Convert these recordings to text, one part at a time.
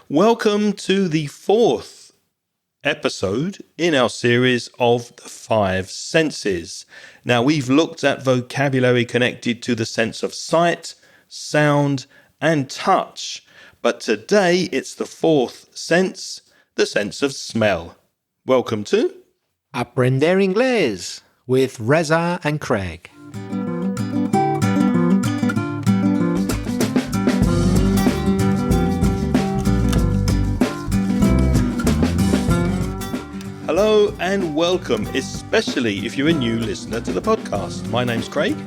Welcome to the fourth episode in our series of the five senses. Now, we've looked at vocabulary connected to the sense of sight, sound, and touch. But today it's the fourth sense, the sense of smell. Welcome to Aprender Inglés with Reza and Craig. Hello and welcome, especially if you're a new listener to the podcast. My name's Craig.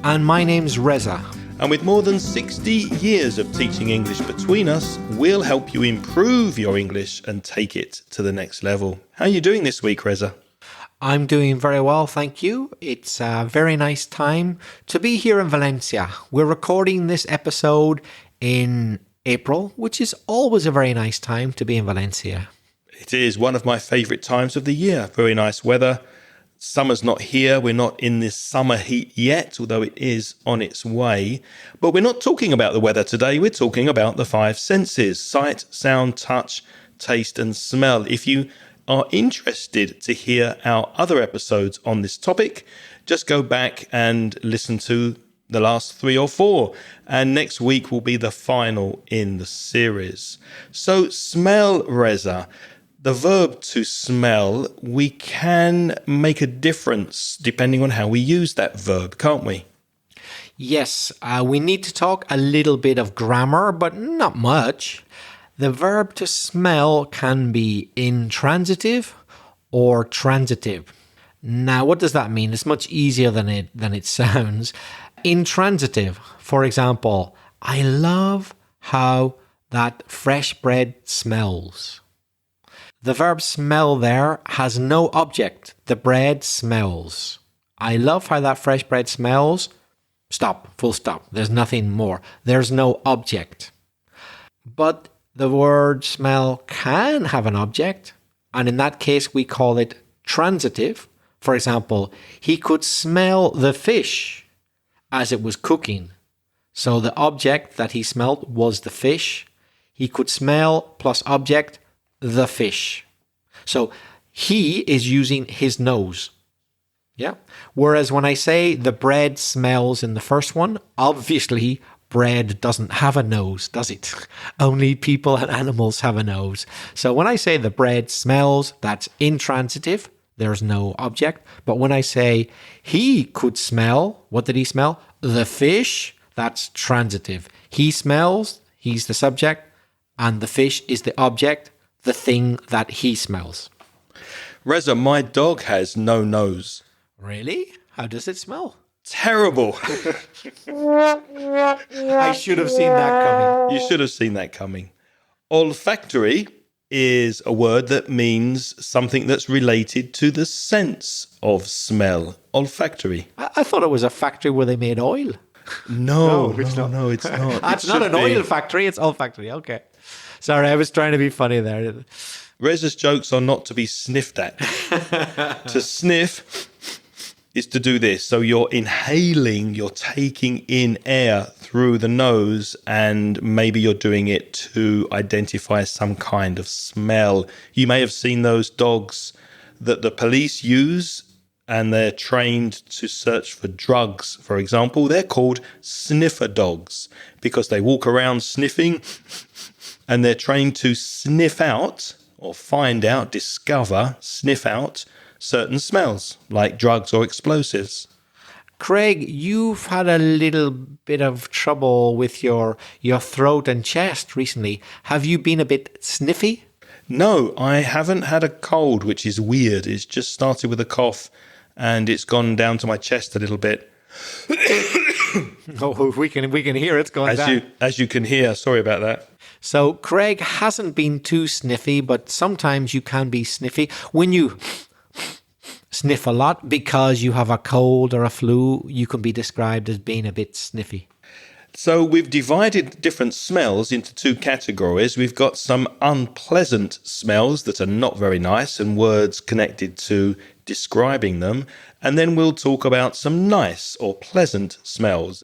And my name's Reza. And with more than 60 years of teaching English between us, we'll help you improve your English and take it to the next level. How are you doing this week, Reza? I'm doing very well, thank you. It's a very nice time to be here in Valencia. We're recording this episode in April, which is always a very nice time to be in Valencia. It is one of my favourite times of the year. Very nice weather. Summer's not here. We're not in this summer heat yet, although it is on its way. But we're not talking about the weather today. We're talking about the five senses: sight, sound, touch, taste, and smell. If you are interested to hear our other episodes on this topic, just go back and listen to the last 3 or 4. And next week will be the final in the series. So smell, Reza. The verb to smell, we can make a difference depending on how we use that verb, can't we? Yes, we need to talk a little bit of grammar, but not much. The verb to smell can be intransitive or transitive. Now, what does that mean? It's much easier than it sounds. Intransitive, for example, I love how that fresh bread smells. The verb smell there has no object. The bread smells. I love how that fresh bread smells. Stop, full stop. There's nothing more. There's no object. But the word smell can have an object, and in that case we call it transitive. For example, he could smell the fish as it was cooking. So the object that he smelled was the fish. He could smell plus object the fish. So he is using his nose. Yeah. Whereas when I say the bread smells in the first one, obviously bread doesn't have a nose, does it? Only people and animals have a nose. So when I say the bread smells, that's intransitive. There's no object. But when I say he could smell, what did he smell? The fish, that's transitive. He smells, he's the subject, and the fish is the object, the thing that he smells. Reza, my dog has no nose. Really? How does it smell? Terrible. I should have seen that coming. You should have seen that coming. Olfactory is a word that means something that's related to the sense of smell. Olfactory. I thought it was a factory where they made oil. No, it's not. It's not an oil factory, it's olfactory. Okay. Sorry, I was trying to be funny there. Reza's jokes are not to be sniffed at. To sniff is to do this. So you're inhaling, you're taking in air through the nose, and maybe you're doing it to identify some kind of smell. You may have seen those dogs that the police use, and they're trained to search for drugs, for example. They're called sniffer dogs because they walk around sniffing, and they're trained to sniff out or find out, discover, sniff out certain smells like drugs or explosives. Craig, you've had a little bit of trouble with your throat and chest recently. Have you been a bit sniffy? No, I haven't had a cold, which is weird. It's just started with a cough and it's gone down to my chest a little bit. Oh, we can hear it's going down. As you can hear, sorry about that. So Craig hasn't been too sniffy, but sometimes you can be sniffy when you sniff a lot because you have a cold or a flu. You can be described as being a bit sniffy. So we've divided different smells into 2 categories. We've got some unpleasant smells that are not very nice and words connected to describing them. And then we'll talk about some nice or pleasant smells.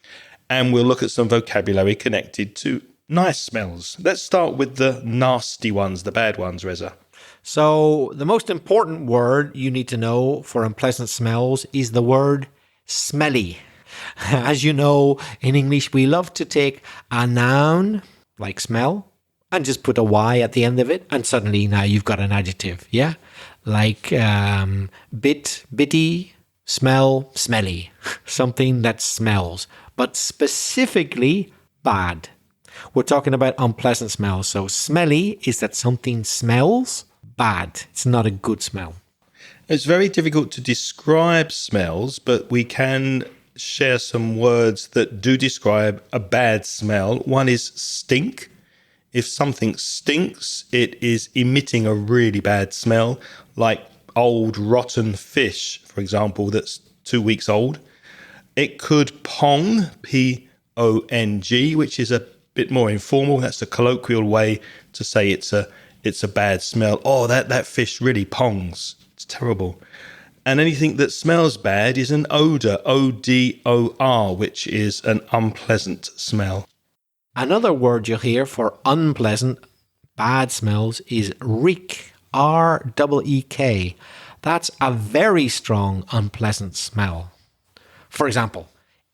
And we'll look at some vocabulary connected to Nice smells. Let's start with the nasty ones, the bad ones, Reza. So the most important word you need to know for unpleasant smells is the word smelly. As you know, in English, we love to take a noun like smell and just put a Y at the end of it. And suddenly now you've got an adjective. Yeah. Like bitty, smell, smelly. Something that smells, but specifically bad. We're talking about unpleasant smells. So smelly is that something smells bad. It's not a good smell. It's very difficult to describe smells, but we can share some words that do describe a bad smell. One is stink. If something stinks, it is emitting a really bad smell, like old rotten fish, for example, that's 2 weeks old. It could pong, P-O-N-G, which is a bit more informal. That's a colloquial way to say it's a bad smell. Oh, that fish really pongs. It's terrible. And anything that smells bad is an odor, O-D-O-R, which is an unpleasant smell. Another word you'll hear for unpleasant, bad smells is reek, R-E-E-K. That's a very strong, unpleasant smell. For example,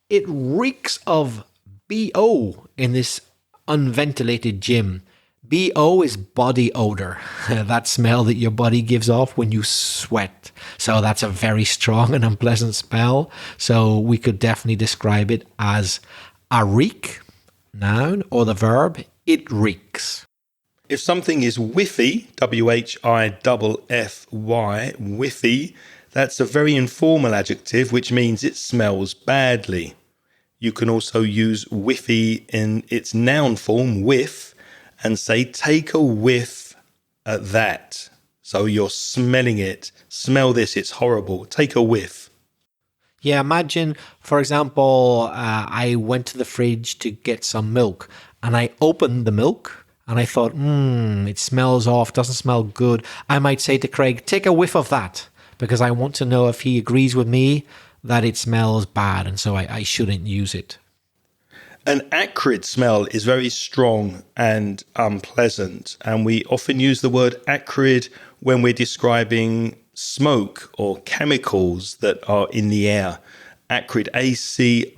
it reeks of BO in this unventilated gym. BO is body odor, that smell that your body gives off when you sweat. So that's a very strong and unpleasant smell. So we could definitely describe it as a reek, noun, or the verb, it reeks. If something is whiffy, W-H-I-F-F-Y, whiffy, that's a very informal adjective, which means it smells badly. You can also use whiffy in its noun form, whiff, and say, take a whiff at that. So you're smelling it. Smell this, it's horrible. Take a whiff. Yeah, imagine, for example, I went to the fridge to get some milk and I opened the milk and I thought, it smells off, doesn't smell good. I might say to Craig, take a whiff of that, because I want to know if he agrees with me that it smells bad and so I shouldn't use it. An acrid smell is very strong and unpleasant, and we often use the word acrid when we're describing smoke or chemicals that are in the air. Acrid, A-C-R-I-D.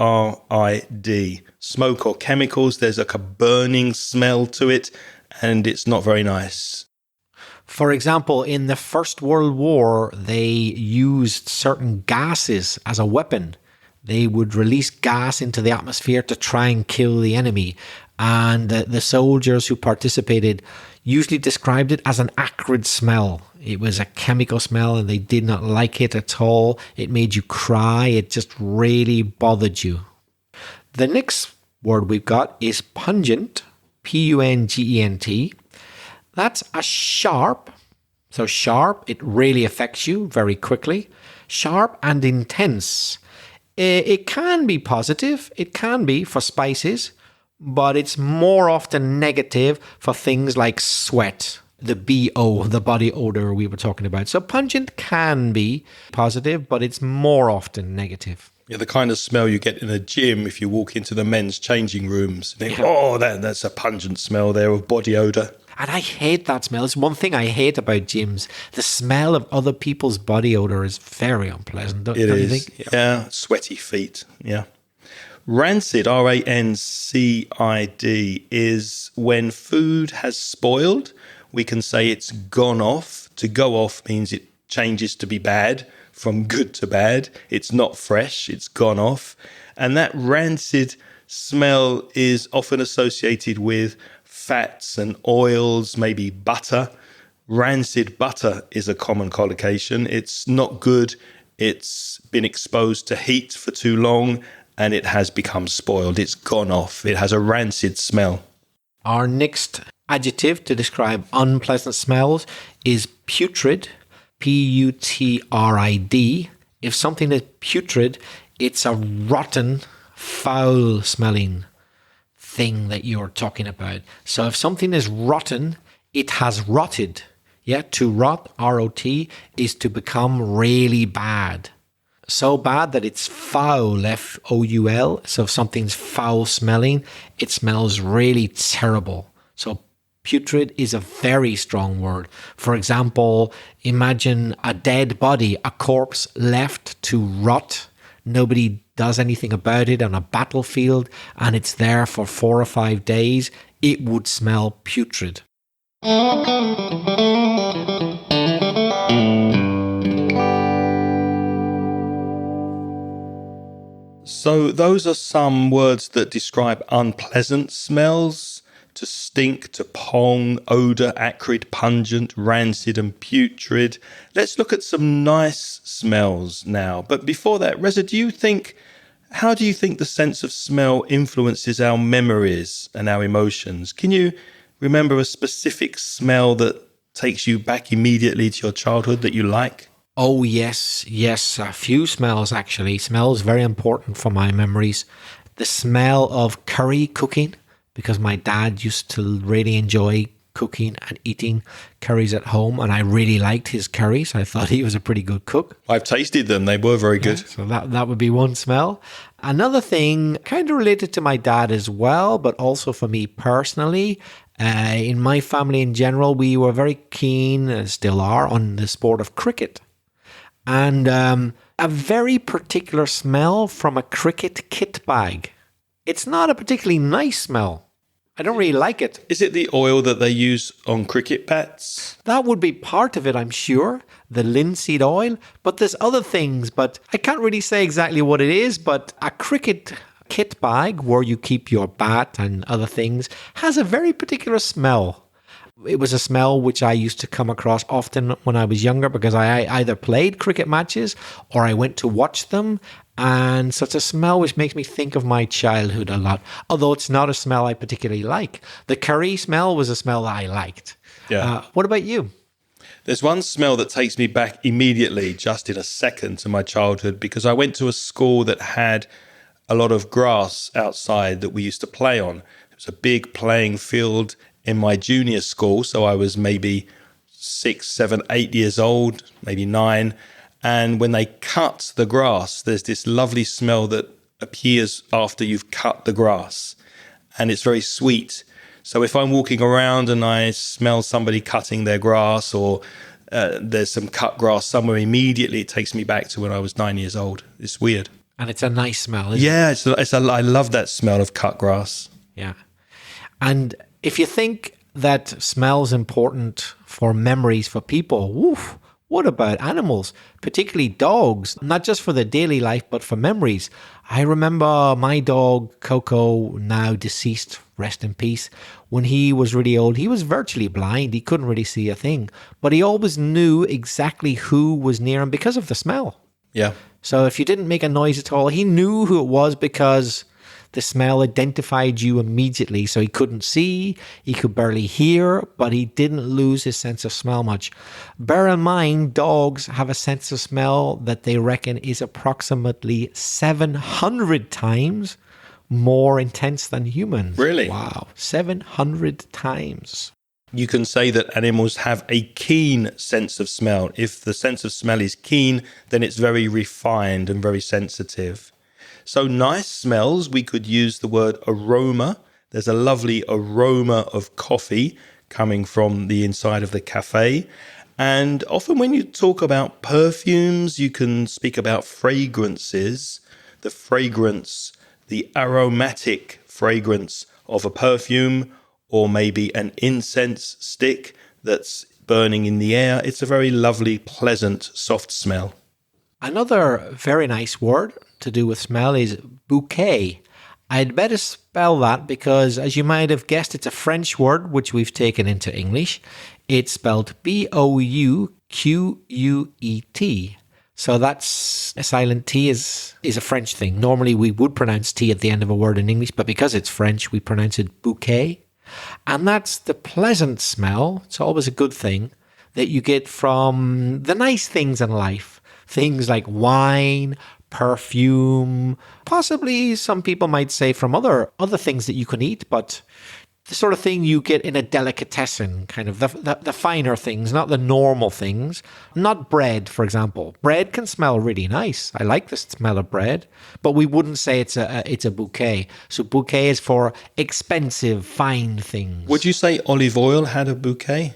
Smoke or chemicals, there's like a burning smell to it, and it's not very nice. For example, in the First World War, they used certain gases as a weapon. They would release gas into the atmosphere to try and kill the enemy. And the soldiers who participated usually described it as an acrid smell. It was a chemical smell and they did not like it at all. It made you cry. It just really bothered you. The next word we've got is pungent, P-U-N-G-E-N-T. That's a sharp. So sharp, it really affects you very quickly. Sharp and intense. It can be positive, it can be for spices, but it's more often negative for things like sweat, the BO, the body odor we were talking about. So pungent can be positive, but it's more often negative. Yeah, the kind of smell you get in a gym if you walk into the men's changing rooms. You think, oh, that's a pungent smell there of body odor. And I hate that smell. It's one thing I hate about gyms. The smell of other people's body odor is very unpleasant, don't you think? Yeah, sweaty feet. Yeah. Rancid, R-A-N-C-I-D, is when food has spoiled. We can say it's gone off. To go off means it changes to be bad, from good to bad. It's not fresh, it's gone off. And that rancid smell is often associated with fats and oils, maybe butter. Rancid butter is a common collocation. It's not good. It's been exposed to heat for too long and it has become spoiled. It's gone off. It has a rancid smell. Our next adjective to describe unpleasant smells is putrid, P-U-T-R-I-D. If something is putrid, it's a rotten, foul-smelling thing that you're talking about. So if something is rotten, it has rotted. Yeah, to rot, R-O-T, is to become really bad. So bad that it's foul, F-O-U-L. So if something's foul smelling, it smells really terrible. So putrid is a very strong word. For example, imagine a dead body, a corpse left to rot. Nobody does anything about it on a battlefield, and it's there for 4 or 5 days. It would smell putrid. So those are some words that describe unpleasant smells: to stink, to pong, odour, acrid, pungent, rancid and putrid. Let's look at some nice smells now. But before that, Reza, how do you think the sense of smell influences our memories and our emotions? Can you remember a specific smell that takes you back immediately to your childhood that you like? Oh, yes, a few smells actually. Smells very important for my memories. The smell of curry cooking, because my dad used to really enjoy cooking and eating curries at home, and I really liked his curries. I thought he was a pretty good cook. I've tasted them. They were very good. So that would be one smell. Another thing, kind of related to my dad as well, but also for me personally, in my family in general, we were very keen, still are, on the sport of cricket. And a very particular smell from a cricket kit bag. It's not a particularly nice smell. I don't really like it. Is it the oil that they use on cricket bats? That would be part of it, I'm sure. The linseed oil. But there's other things, but I can't really say exactly what it is. But a cricket kit bag where you keep your bat and other things has a very particular smell. It was a smell which I used to come across often when I was younger because I either played cricket matches or I went to watch them. And so it's a smell which makes me think of my childhood a lot, although it's not a smell I particularly like. The curry smell was a smell that I liked. Yeah. What about you? There's one smell that takes me back immediately, just in a second, to my childhood, because I went to a school that had a lot of grass outside that we used to play on. It was a big playing field in my junior school, so I was maybe 6, 7, 8 years old, maybe 9. And when they cut the grass, there's this lovely smell that appears after you've cut the grass. And it's very sweet. So if I'm walking around and I smell somebody cutting their grass, or there's some cut grass somewhere, immediately it takes me back to when I was 9 years old. It's weird. And it's a nice smell, isn't it? Yeah, I love that smell of cut grass. Yeah. And if you think that smell's important for memories for people, woof, what about animals, particularly dogs? Not just for their daily life, but for memories. I remember my dog, Coco, now deceased, rest in peace. When he was really old, he was virtually blind. He couldn't really see a thing. But he always knew exactly who was near him because of the smell. Yeah. So if you didn't make a noise at all, he knew who it was because the smell identified you immediately. So he couldn't see, he could barely hear, but he didn't lose his sense of smell much. Bear in mind, dogs have a sense of smell that they reckon is approximately 700 times more intense than humans. Really? Wow, 700 times. You can say that animals have a keen sense of smell. If the sense of smell is keen, then it's very refined and very sensitive. So nice smells, we could use the word aroma. There's a lovely aroma of coffee coming from the inside of the cafe. And often when you talk about perfumes, you can speak about fragrances. The fragrance, the aromatic fragrance of a perfume, or maybe an incense stick that's burning in the air. It's a very lovely, pleasant, soft smell. Another very nice word to do with smell is bouquet. I'd better spell that because, as you might have guessed, it's a French word which we've taken into English. It's spelled Bouquet. So that's a silent T is a French thing. Normally we would pronounce T at the end of a word in English, but because it's French, we pronounce it bouquet. And that's the pleasant smell. It's always a good thing that you get from the nice things in life. Things like wine, perfume, possibly some people might say from other things that you can eat, but the sort of thing you get in a delicatessen, kind of the finer things, not the normal things. Not bread, for example. Bread can smell really nice. I like the smell of bread, but we wouldn't say it's a bouquet. So bouquet is for expensive, fine things. Would you say olive oil had a bouquet?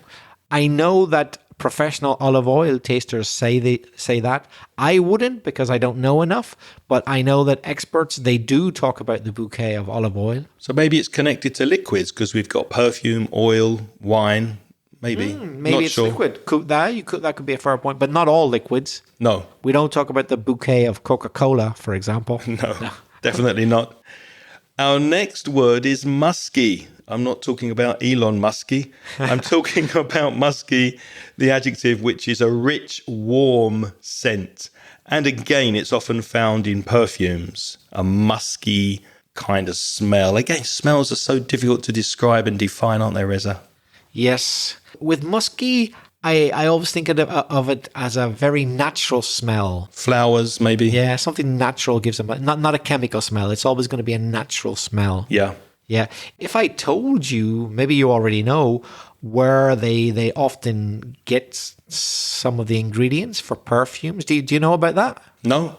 I know that professional olive oil tasters say that. I wouldn't, because I don't know enough, but I know that experts, they do talk about the bouquet of olive oil. So maybe it's connected to liquids because we've got perfume, oil, wine, maybe. Maybe Not it's sure. liquid. That could be a fair point, but not all liquids. No, We don't talk about the bouquet of Coca-Cola, for example. no, definitely not. Our next word is musky. I'm not talking about Elon Musky. I'm talking about musky, the adjective, which is a rich, warm scent. And again, it's often found in perfumes, a musky kind of smell. Again, smells are so difficult to describe and define, aren't they, Reza? Yes. With musky, I always think of it as a very natural smell. Flowers, maybe? Yeah, something natural gives them, not a chemical smell. It's always going to be a natural smell. Yeah. Yeah. If I told you, maybe you already know, where they often get some of the ingredients for perfumes. Do you know about that? No?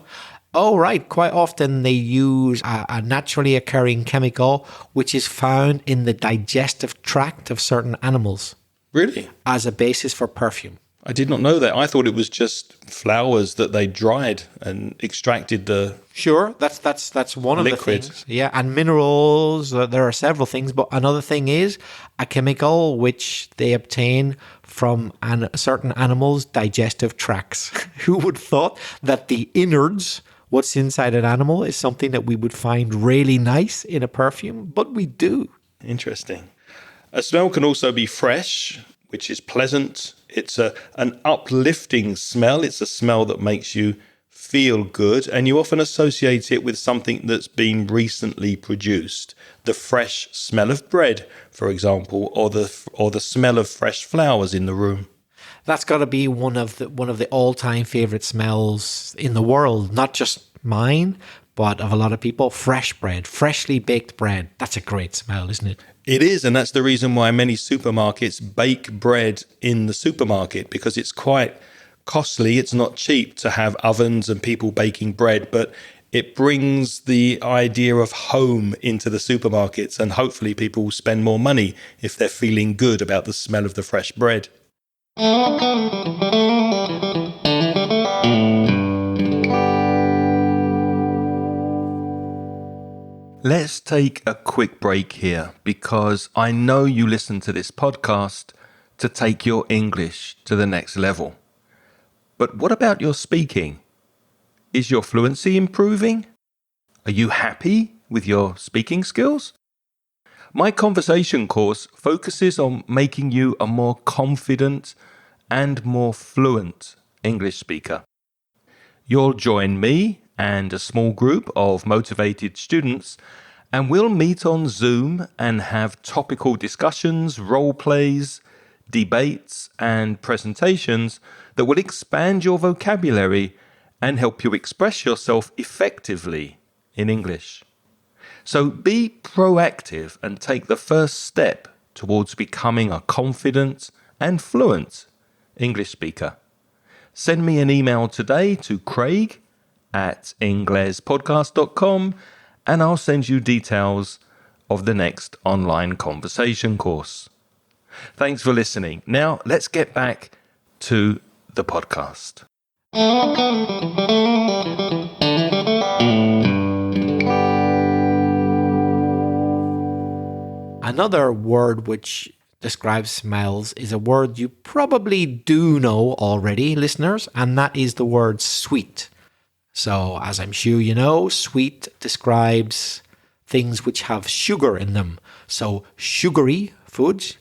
Oh, right. Quite often they use a naturally occurring chemical which is found in the digestive tract of certain animals Really? as a basis for perfume. I did not know that. I thought it was just flowers that they dried and extracted the... Sure, that's one of Liquid. the things. Yeah, and minerals. There are several things, but another thing is a chemical which they obtain from certain animals' digestive tracts. Who would have thought that the innards, what's inside an animal, is something that we would find really nice in a perfume? But we do. Interesting. A smell can also be fresh, which is pleasant. It's an uplifting smell. It's a smell that makes you feel good, and you often associate it with something that's been recently produced. The fresh smell of bread, for example, or the smell of fresh flowers in the room. That's got to be one of the all-time favorite smells in the world, not just mine, but of a lot of people. Fresh bread, freshly baked bread. That's a great smell, isn't it? It is, and that's the reason why many supermarkets bake bread in the supermarket, because it's quite costly. It's not cheap to have ovens and people baking bread, but it brings the idea of home into the supermarkets, and hopefully people will spend more money if they're feeling good about the smell of the fresh bread. Let's take a quick break here, because I know you listen to this podcast to take your English to the next level. But what about your speaking? Is your fluency improving? Are you happy with your speaking skills? My conversation course focuses on making you a more confident and more fluent English speaker. You'll join me and a small group of motivated students, and we'll meet on Zoom and have topical discussions, role plays, debates, and presentations that will expand your vocabulary and help you express yourself effectively in English. So be proactive and take the first step towards becoming a confident and fluent English speaker. Send me an email today to craig@inglespodcast.com and I'll send you details of the next online conversation course. Thanks for listening. Now let's get back to the podcast. Another word which describes smells is a word you probably do know already, listeners, and that is the word sweet. So, as I'm sure you know, sweet describes things which have sugar in them. So, sugary foods.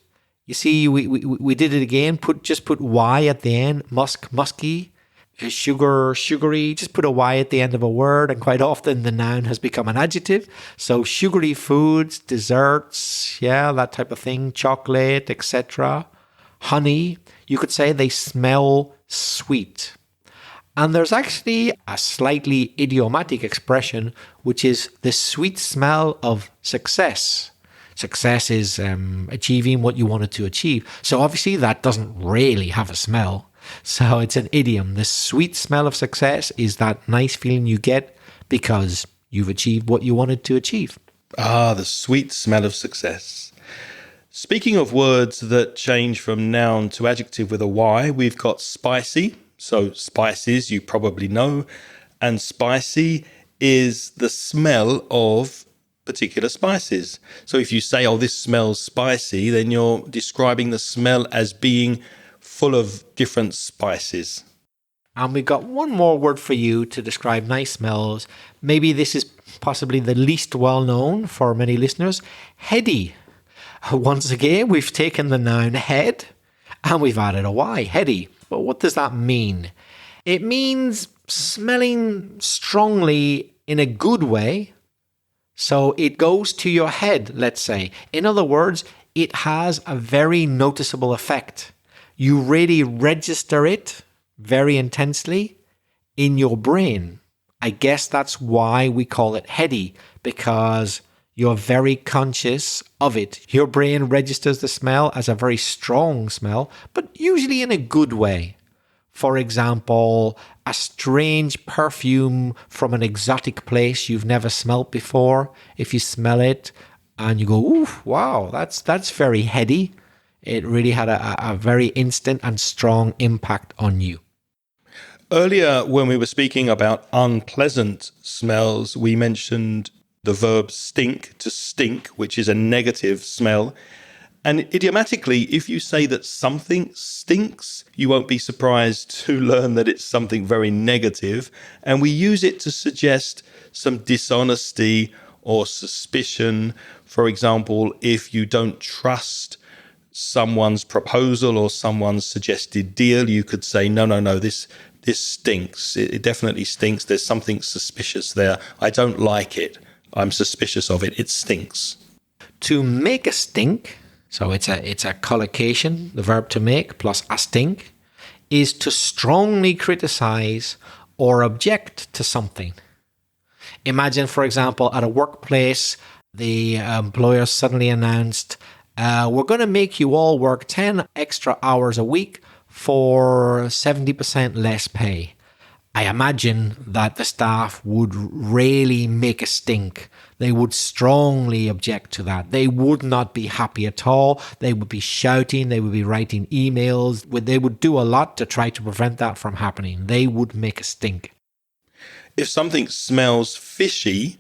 You see, we did it again. Just put Y at the end. Musky. Sugar, sugary. Just put a Y at the end of a word, and quite often the noun has become an adjective. So, sugary foods, desserts, yeah, that type of thing. Chocolate, etc. Honey. You could say they smell sweet. And there's actually a slightly idiomatic expression, which is the sweet smell of success. Success is achieving what you wanted to achieve. So obviously that doesn't really have a smell. So it's an idiom. The sweet smell of success is that nice feeling you get because you've achieved what you wanted to achieve. Ah, the sweet smell of success. Speaking of words that change from noun to adjective with a Y, we've got spicy. So spices, you probably know. And spicy is the smell of particular spices. So if you say, oh, this smells spicy, then you're describing the smell as being full of different spices. And we got one more word for you to describe nice smells. Maybe this is possibly the least well known for many listeners. Heady. Once again, we've taken the noun head and we've added a Y, heady. But what does that mean? It means smelling strongly in a good way. So it goes to your head, let's say. In other words, it has a very noticeable effect. You really register it very intensely in your brain. I guess that's why we call it heady, because you're very conscious of it. Your brain registers the smell as a very strong smell, but usually in a good way. For example, a strange perfume from an exotic place you've never smelt before. If you smell it and you go, ooh, wow, that's very heady. It really had a very instant and strong impact on you. Earlier, when we were speaking about unpleasant smells, we mentioned the verb stink, to stink, which is a negative smell. And idiomatically, if you say that something stinks, you won't be surprised to learn that it's something very negative. And we use it to suggest some dishonesty or suspicion. For example, if you don't trust someone's proposal or someone's suggested deal, you could say, no, this stinks. It definitely stinks. There's something suspicious there. I don't like it. I'm suspicious of it. It stinks. To make a stink, so it's a collocation, the verb to make plus a stink, is to strongly criticize or object to something. Imagine, for example, at a workplace, the employer suddenly announced, we're going to make you all work 10 extra hours a week for 70% less pay. I imagine that the staff would really make a stink. They would strongly object to that. They would not be happy at all. They would be shouting. They would be writing emails. They would do a lot to try to prevent that from happening. They would make a stink. If something smells fishy,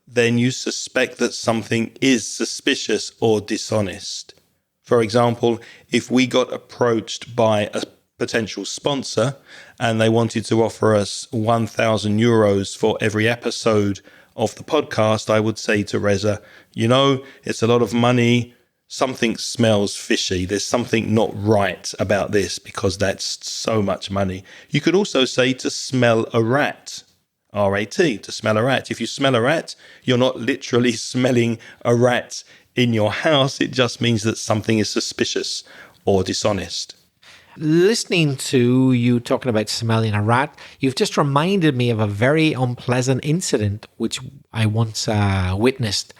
then you suspect that something is suspicious or dishonest. For example, if we got approached by a potential sponsor and they wanted to offer us €1,000 for every episode of the podcast, I would say to Reza, it's a lot of money. Something smells fishy. There's something not right about this because that's so much money. You could also say to smell a rat. R-A-T, to smell a rat. If you smell a rat, you're not literally smelling a rat in your house. It just means that something is suspicious or dishonest. Listening to you talking about smelling a rat, you've just reminded me of a very unpleasant incident which I once witnessed.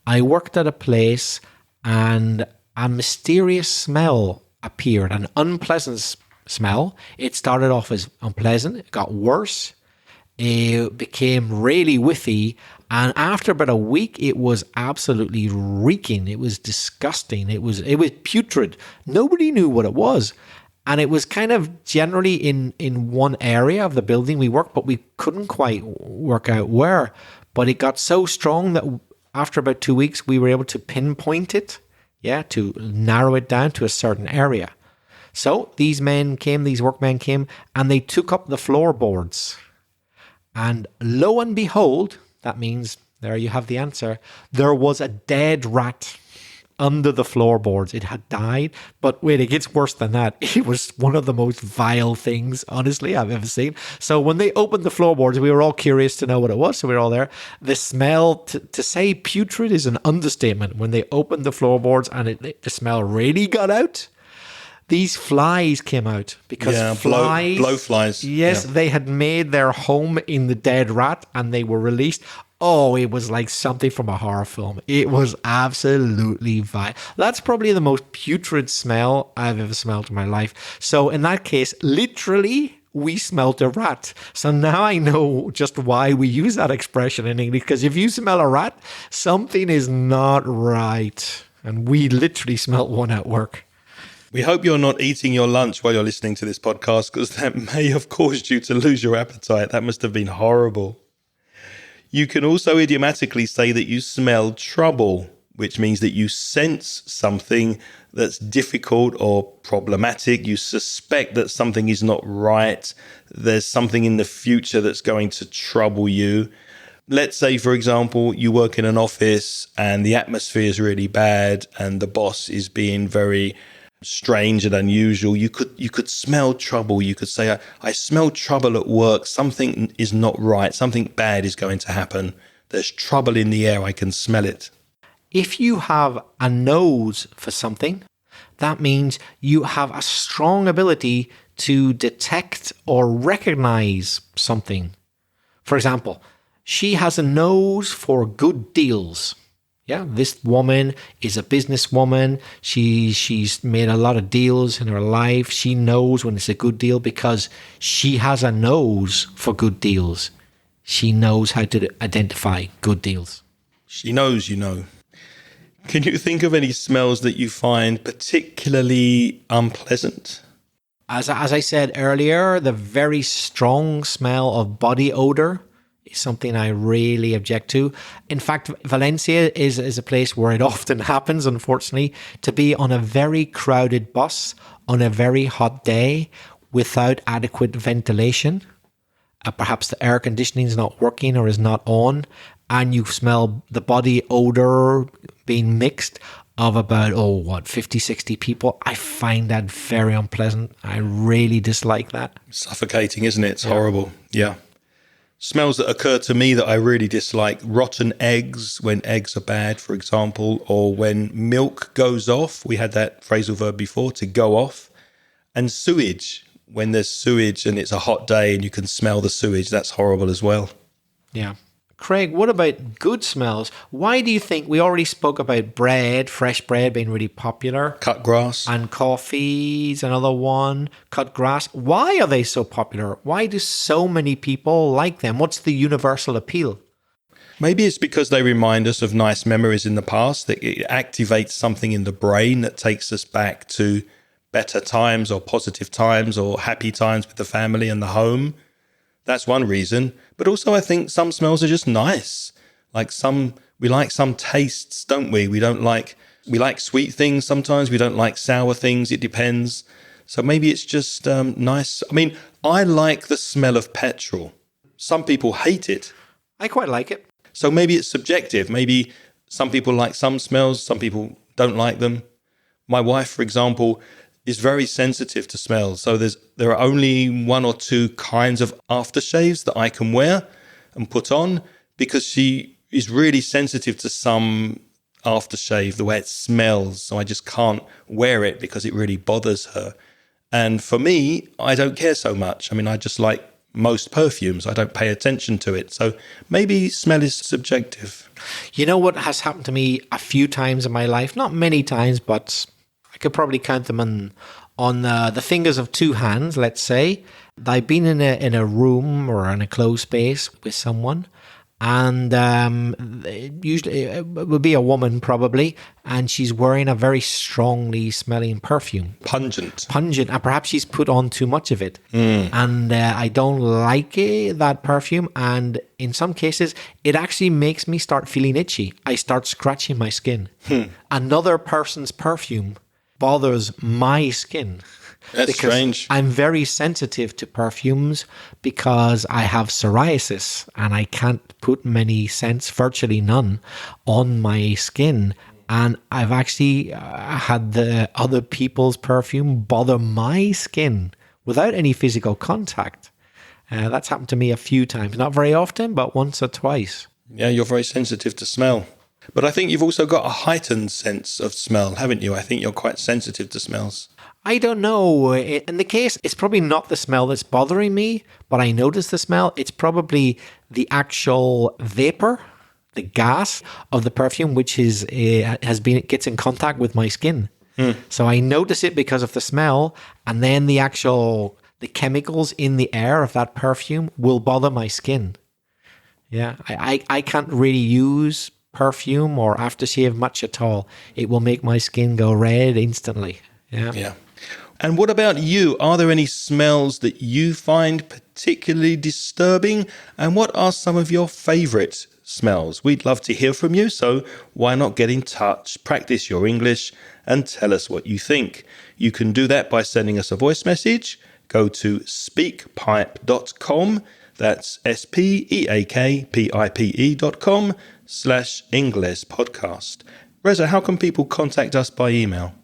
I worked at a place and a mysterious smell appeared, an unpleasant smell. It started off as unpleasant, it got worse. It became really whiffy, and after about a week, it was absolutely reeking. It was disgusting. It was putrid. Nobody knew what it was, and it was kind of generally in one area of the building we worked, but we couldn't quite work out where. But it got so strong that after about 2 weeks, we were able to pinpoint it, to narrow it down to a certain area. So these workmen came, and they took up the floorboards. And lo and behold, that means, there you have the answer, there was a dead rat under the floorboards. It had died, but wait, it gets worse than that. It was one of the most vile things, honestly, I've ever seen. So when they opened the floorboards, we were all curious to know what it was, so we were all there. The smell, to say putrid is an understatement. When they opened the floorboards and the smell really got out, these flies came out because blowflies. Yes, they had made their home in the dead rat and they were released. Oh, it was like something from a horror film. It was absolutely vile. That's probably the most putrid smell I've ever smelled in my life. So in that case, literally, we smelled a rat. So now I know just why we use that expression in English. Because if you smell a rat, something is not right. And we literally smelt one at work. We hope you're not eating your lunch while you're listening to this podcast, because that may have caused you to lose your appetite. That must have been horrible. You can also idiomatically say that you smell trouble, which means that you sense something that's difficult or problematic. You suspect that something is not right. There's something in the future that's going to trouble you. Let's say, for example, you work in an office and the atmosphere is really bad and the boss is being very strange and unusual. You could smell trouble. You could say, I smell trouble at work. Something is not right. Something bad is going to happen. There's trouble in the air. I can smell it. If you have a nose for something, that means you have a strong ability to detect or recognize something. For example, she has a nose for good deals. Yeah, this woman is a businesswoman. She's made a lot of deals in her life. She knows when it's a good deal because she has a nose for good deals. She knows how to identify good deals. She knows, you know. Can you think of any smells that you find particularly unpleasant? As I said earlier, the very strong smell of body odor is something I really object to. In fact, Valencia is a place where it often happens, unfortunately, to be on a very crowded bus on a very hot day without adequate ventilation. Perhaps the air conditioning is not working or is not on, and you smell the body odor being mixed of about, 50, 60 people. I find that very unpleasant. I really dislike that. Suffocating, isn't it? It's horrible. Yeah. Smells that occur to me that I really dislike: rotten eggs, when eggs are bad, for example, or when milk goes off. We had that phrasal verb before, to go off. And sewage, when there's sewage and it's a hot day and you can smell the sewage. That's horrible as well. Yeah. Craig, what about good smells? Why do you think we already spoke about bread, fresh bread being really popular? Cut grass. And coffee's another one. Cut grass. Why are they so popular? Why do so many people like them? What's the universal appeal? Maybe it's because they remind us of nice memories in the past. That it activates something in the brain that takes us back to better times or positive times or happy times with the family and the home. That's one reason. But also I think some smells are just nice. We like some tastes, don't we? We like sweet things sometimes. We don't like sour things. It depends. So maybe it's just nice. I mean, I like the smell of petrol. Some people hate it. I quite like it. So maybe it's subjective. Maybe some people like some smells, some people don't like them. My wife, for example, is very sensitive to smells. So there are only one or two kinds of aftershaves that I can wear and put on, because she is really sensitive to some aftershave, the way it smells. So I just can't wear it because it really bothers her. And for me, I don't care so much. I mean, I just like most perfumes. I don't pay attention to it. So maybe smell is subjective. You know what has happened to me a few times in my life? Not many times, but I could probably count them on the fingers of two hands, let's say. I've been in a room or in a closed space with someone, and usually it would be a woman probably, and she's wearing a very strongly smelling perfume. Pungent, and perhaps she's put on too much of it. And I don't like that perfume, and in some cases, it actually makes me start feeling itchy. I start scratching my skin. Another person's perfume bothers my skin. That's strange. I'm very sensitive to perfumes because I have psoriasis and I can't put many scents, virtually none, on my skin. And I've actually had the other people's perfume bother my skin without any physical contact. That's happened to me a few times. Not very often, but once or twice. Yeah, you're very sensitive to smell. But I think you've also got a heightened sense of smell, haven't you? I think you're quite sensitive to smells. I don't know. In the case, it's probably not the smell that's bothering me, but I notice the smell. It's probably the actual vapor the gas of the perfume, which gets in contact with my skin. So I notice it because of the smell, and then the chemicals in the air of that perfume will bother my skin. Yeah, I can't really use perfume or aftershave much at all. It will make my skin go red instantly. Yeah. And what about you? Are there any smells that you find particularly disturbing? And what are some of your favorite smells? We'd love to hear from you, so why not get in touch, practice your English, and tell us what you think. You can do that by sending us a voice message. Go to speakpipe.com. That's speakpipe.com/English podcast. Reza, how can people contact us by email?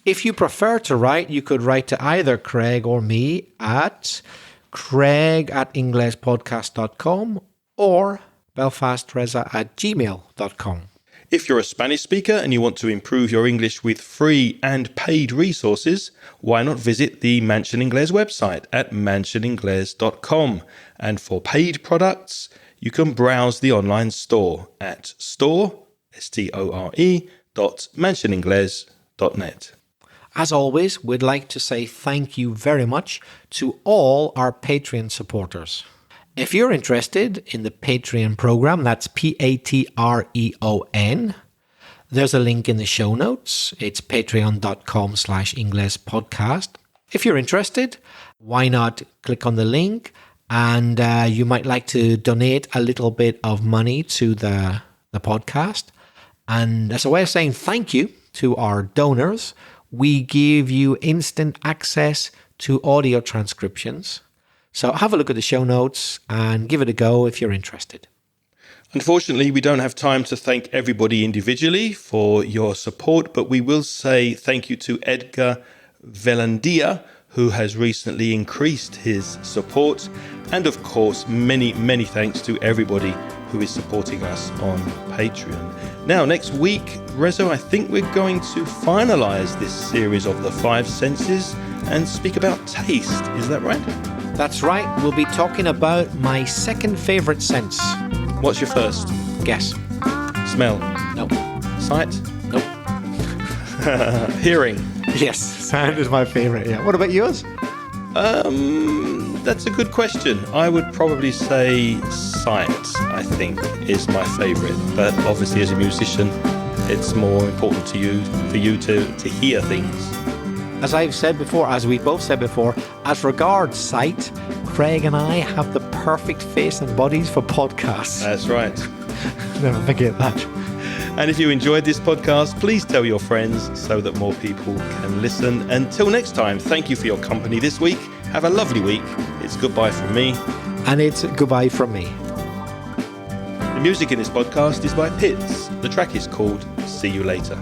If you prefer to write, you could write to either Craig or me at craig@englishpodcast.com or belfastreza@gmail.com. If you're a Spanish speaker and you want to improve your English with free and paid resources, why not visit the Mansion Inglés website at mansioningles.com. And for paid products, you can browse the online store at store.mansioningles.net. As always, we'd like to say thank you very much to all our Patreon supporters. If you're interested in the Patreon program, that's Patreon, there's a link in the show notes. It's patreon.com/English podcast. If you're interested, why not click on the link? And you might like to donate a little bit of money to the podcast. And as a way of saying thank you to our donors, we give you instant access to audio transcriptions. So have a look at the show notes and give it a go if you're interested. Unfortunately, we don't have time to thank everybody individually for your support, but we will say thank you to Edgar Velandia, who has recently increased his support. And of course, many, many thanks to everybody who is supporting us on Patreon. Now, next week, Rezo, I think we're going to finalize this series of the 5 senses and speak about taste. Is that right? That's right. We'll be talking about my second favorite sense. What's your first? Guess. Smell? No. Sight? Nope. Hearing? Yes, sound is my favorite. Yeah. What about yours? That's a good question. I would probably say sight, I think, is my favorite. But obviously, as a musician, it's more important for you to hear things. As I've said before, as we both said before, as regards sight, Craig and I have the perfect face and bodies for podcasts. That's right. Never forget that. And if you enjoyed this podcast, please tell your friends so that more people can listen. Until next time, thank you for your company this week. Have a lovely week. It's goodbye from me. And it's goodbye from me. The music in this podcast is by Pitts. The track is called See You Later.